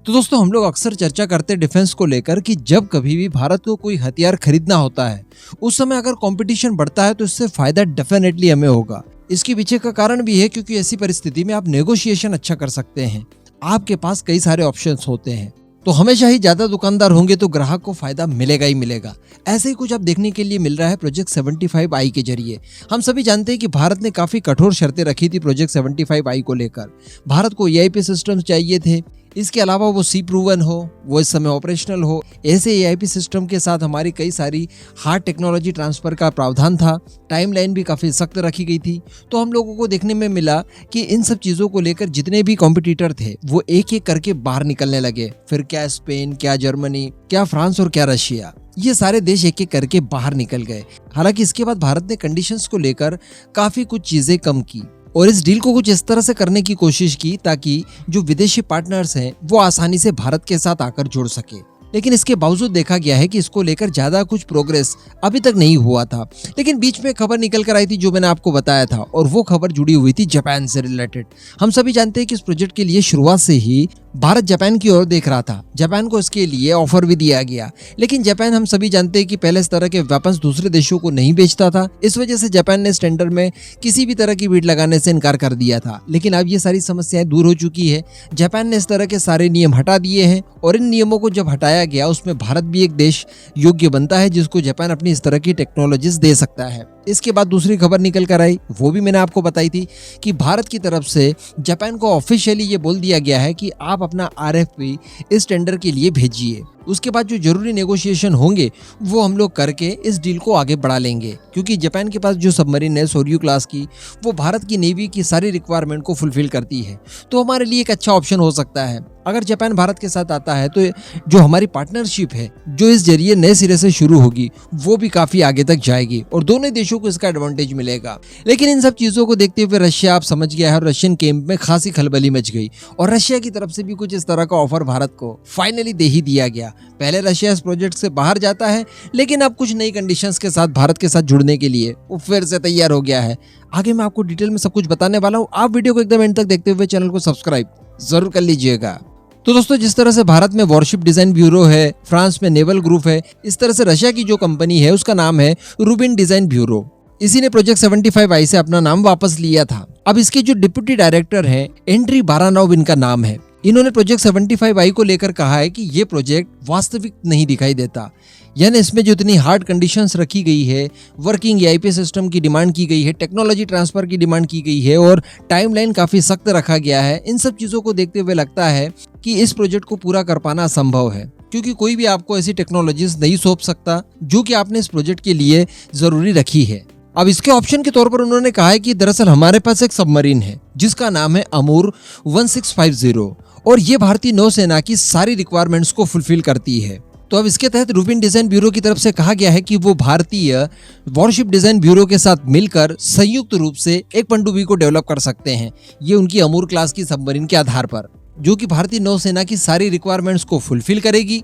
तो दोस्तों हम लोग अक्सर चर्चा करते हैं डिफेंस को लेकर कि जब कभी भी भारत को कोई हथियार खरीदना होता है उस समय अगर कंपटीशन बढ़ता है तो इससे फायदा डेफिनेटली हमें होगा। इसके पीछे का कारण भी है क्योंकि ऐसी परिस्थिति में आप नेगोशिएशन अच्छा कर सकते हैं, आपके पास कई सारे ऑप्शंस होते हैं। तो हमेशा ही ज्यादा दुकानदार होंगे तो ग्राहक को फायदा मिलेगा ही मिलेगा। ऐसे ही कुछ अब देखने के लिए मिल रहा है प्रोजेक्ट 75I के जरिए। हम सभी जानते हैं कि भारत ने काफी कठोर शर्तें रखी थी प्रोजेक्ट 75I को लेकर। भारत को EIP सिस्टम चाहिए थे, इसके अलावा वो सी प्रूवन हो, वो इस समय ऑपरेशनल हो। ऐसे EIP सिस्टम के साथ हमारी कई सारी हार्ड टेक्नोलॉजी ट्रांसफर का प्रावधान था, टाइमलाइन भी काफ़ी सख्त रखी गई थी। तो हम लोगों को देखने में मिला कि इन सब चीज़ों को लेकर जितने भी कॉम्पिटिटर थे वो एक एक करके बाहर निकलने लगे। फिर क्या स्पेन, क्या जर्मनी, क्या फ्रांस और क्या रशिया, ये सारे देश एक एक करके बाहर निकल गए। हालांकि इसके बाद भारत ने कंडीशंस को लेकर काफ़ी कुछ चीज़ें कम की और इस डील को कुछ इस तरह से करने की कोशिश की ताकि जो विदेशी पार्टनर्स हैं वो आसानी से भारत के साथ आकर जुड़ सके। लेकिन इसके बावजूद देखा गया है कि इसको लेकर ज्यादा कुछ प्रोग्रेस अभी तक नहीं हुआ था। लेकिन बीच में खबर निकल कर आई थी जो मैंने आपको बताया था, और वो खबर जुड़ी हुई थी जापान से रिलेटेड। हम सभी जानते हैं कि इस प्रोजेक्ट के लिए शुरुआत से ही भारत जापान की ओर देख रहा था। जापान को इसके लिए ऑफर भी दिया गया, लेकिन जापान हम सभी जानते हैं कि पहले इस तरह के वेपन्स दूसरे देशों को नहीं बेचता था। इस वजह से जापान ने इस टेंडर में किसी भी तरह की बीड लगाने से इनकार कर दिया था। लेकिन अब ये सारी समस्याएं दूर हो चुकी है। जापान ने इस तरह के सारे नियम हटा दिए हैं और इन नियमों को जब हटाया गया उसमें भारत भी एक देश योग्य बनता है जिसको जापान अपनी इस तरह की टेक्नोलॉजीज दे सकता है। इसके बाद दूसरी खबर निकल कर आई, वो भी मैंने आपको बताई थी कि भारत की तरफ से जापान को ऑफिशियली ये बोल दिया गया है कि आप अपना RFP इस टेंडर के लिए भेजिए। उसके बाद जो जरूरी नेगोशिएशन होंगे वो हम लोग करके इस डील को आगे बढ़ा लेंगे, क्योंकि जापान के पास जो सबमरीन है सोर्यू क्लास की, वो भारत की नेवी की सारी रिक्वायरमेंट को फुलफिल करती है। तो हमारे लिए एक अच्छा ऑप्शन हो सकता है अगर जापान भारत के साथ आता है। तो जो हमारी पार्टनरशिप है जो इस जरिए नए सिरे से शुरू होगी वो भी काफी आगे तक जाएगी और दोनों देशों को इसका एडवांटेज मिलेगा। लेकिन इन सब चीजों को देखते हुए रशिया आप समझ गया है, रशियन कैंप में खासी खलबली मच गई और रशिया की तरफ से भी कुछ इस तरह का ऑफर भारत को फाइनली दे ही दिया गया। पहले रशिया इस प्रोजेक्ट से बाहर जाता है, लेकिन अब कुछ नई कंडीशंस के साथ भारत के साथ जुड़ने के लिए वो फिर से तैयार हो गया है। आगे मैं आपको डिटेल में सब कुछ बताने वाला हूँ। आप वीडियो को एकदम एंड तक देखते हुए चैनल को सब्सक्राइब जरूर कर लीजिएगा। तो दोस्तों जिस तरह से भारत में वॉरशिप डिजाइन ब्यूरो है, फ्रांस में नेवल ग्रुप है, इस तरह से रशिया की जो कंपनी है उसका नाम है रूबिन डिजाइन ब्यूरो। इसी ने प्रोजेक्ट 75I से अपना नाम वापस लिया था। अब इसके जो डिप्यूटी डायरेक्टर हैं एंड्री बारानोव इनका नाम है। इन्होंने प्रोजेक्ट 75I को लेकर कहा है कि ये प्रोजेक्ट वास्तविक नहीं दिखाई देता, यानी इसमें जो इतनी हार्ड कंडीशंस रखी गई है, वर्किंग EIP सिस्टम की डिमांड की गई है, टेक्नोलॉजी ट्रांसफर की डिमांड की गई है और टाइमलाइन काफी सख्त रखा गया है। इन सब चीजों को देखते हुए लगता है कि इस प्रोजेक्ट को पूरा कर पाना असंभव है, क्योंकि कोई भी आपको ऐसी टेक्नोलॉजीज नहीं सौंप सकता जो कि आपने इस प्रोजेक्ट के लिए जरूरी रखी है। अब इसके ऑप्शन के तौर पर उन्होंने कहा है कि दरअसल हमारे पास एक सबमरीन है जिसका नाम है अमूर 1650 और ये भारतीय नौसेना की सारी रिक्वायरमेंट्स को फुलफिल करती है। तो अब इसके तहत रूबिन डिजाइन ब्यूरो की तरफ से कहा गया है कि वो भारतीय वॉरशिप डिजाइन ब्यूरो के साथ मिलकर संयुक्त रूप से एक पनडुब्बी को डेवलप कर सकते हैं। ये उनकी अमूर क्लास की सबमरीन के आधार पर, जो कि भारतीय नौसेना की सारी रिक्वायरमेंट्स को फुलफिल करेगी।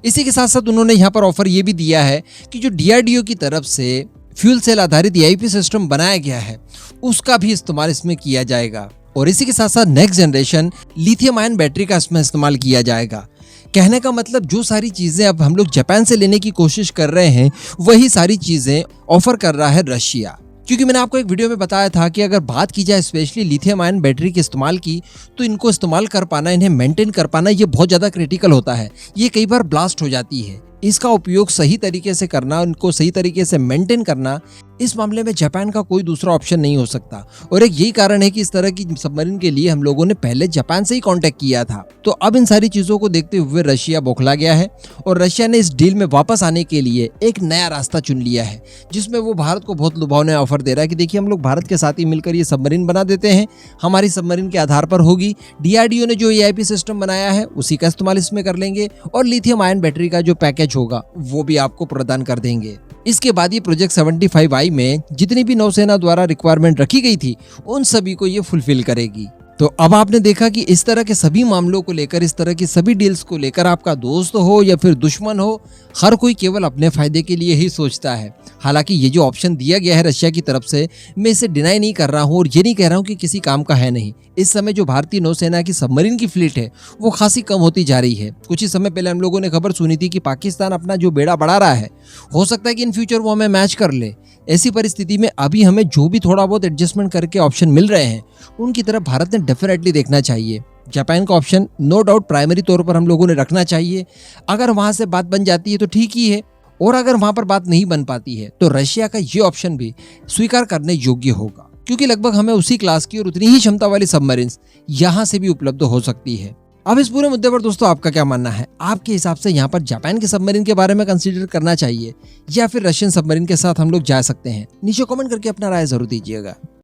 इसी के साथ साथ उन्होंने यहाँ पर ऑफर ये भी दिया है कि जो DRDO की तरफ से फ्यूल सेल आधारित EIP सिस्टम बनाया गया है उसका भी इस्तेमाल इसमें किया जाएगा और इसी के साथ साथ next generation lithium ion battery का इसमें इस्तेमाल किया जाएगा। कहने का मतलब जो सारी चीजें अब हम लोग जापान से लेने की कोशिश कर रहे हैं वही सारी चीजें ऑफर कर रहा है रशिया। क्योंकि मैंने आपको एक वीडियो में बताया था कि अगर बात की जाए स्पेशली लिथियम आयन बैटरी के इस्तेमाल की, तो इनको इस्तेमाल कर पाना, इन्हें मेंटेन कर पाना ये बहुत ज़्यादा क्रिटिकल होता है। ये कई बार ब्लास्ट हो जाती है। इसका उपयोग सही तरीके से करना, उनको सही तरीके से मेंटेन करना, इस मामले में जापान का कोई दूसरा ऑप्शन नहीं हो सकता। और एक यही कारण है कि इस तरह की सबमरीन के लिए हम लोगों ने पहले जापान से ही कांटेक्ट किया था। तो अब इन सारी चीज़ों को देखते हुए रशिया बौखला गया है और रशिया ने इस डील में वापस आने के लिए एक नया रास्ता चुन लिया है, जिसमें वो भारत को बहुत लुभावना ऑफर दे रहा है कि देखिए हम लोग भारत के साथ ही मिलकर ये सबमरीन बना देते हैं, हमारी सबमरीन के आधार पर होगी। DRDO ने जो EIP सिस्टम बनाया है उसी का इस्तेमाल इसमें कर लेंगे और लिथियम आयन बैटरी का जो पैकेज होगा वो भी आपको प्रदान कर देंगे। इसके बाद ये प्रोजेक्ट 75I में जितनी भी नौसेना द्वारा रिक्वायरमेंट रखी गई थी उन सभी को ये फुलफिल करेगी। तो अब आपने देखा कि इस तरह के सभी मामलों को लेकर, इस तरह की सभी डील्स को लेकर, आपका दोस्त हो या फिर दुश्मन हो, हर कोई केवल अपने फायदे के लिए ही सोचता है। हालांकि ये जो ऑप्शन दिया गया है रशिया की तरफ से, मैं इसे डिनाई नहीं कर रहा हूँ और ये नहीं कह रहा हूँ कि किसी काम का है नहीं। इस समय जो भारतीय नौसेना की सबमरीन की फ्लीट है वो खासी कम होती जा रही है। कुछ ही समय पहले हम लोगों ने खबर सुनी थी कि पाकिस्तान अपना जो बेड़ा बढ़ा रहा है, हो सकता है कि इन फ्यूचर वो हमें मैच कर ले। ऐसी परिस्थिति में अभी हमें जो भी थोड़ा बहुत एडजस्टमेंट करके ऑप्शन मिल रहे हैं, उनकी तरफ भारत ने डेफिनेटली देखना चाहिए। जापान का ऑप्शन नो डाउट प्राइमरी तौर पर हम लोगों ने रखना चाहिए। अगर वहां से बात बन जाती है तो ठीक ही है, और अगर वहां पर बात नहीं बन पाती है तो रशिया का ये ऑप्शन भी स्वीकार करने योग्य होगा, क्योंकि लगभग हमें उसी क्लास की और उतनी ही क्षमता वाली सबमरीन्स यहां से भी उपलब्ध हो सकती है। अब इस पूरे मुद्दे पर दोस्तों आपका क्या मानना है? आपके हिसाब से यहाँ पर जापान के सबमरीन के बारे में कंसीडर करना चाहिए या फिर रशियन सबमरीन के साथ हम लोग जा सकते हैं? नीचे कमेंट करके अपना राय जरूर दीजिएगा।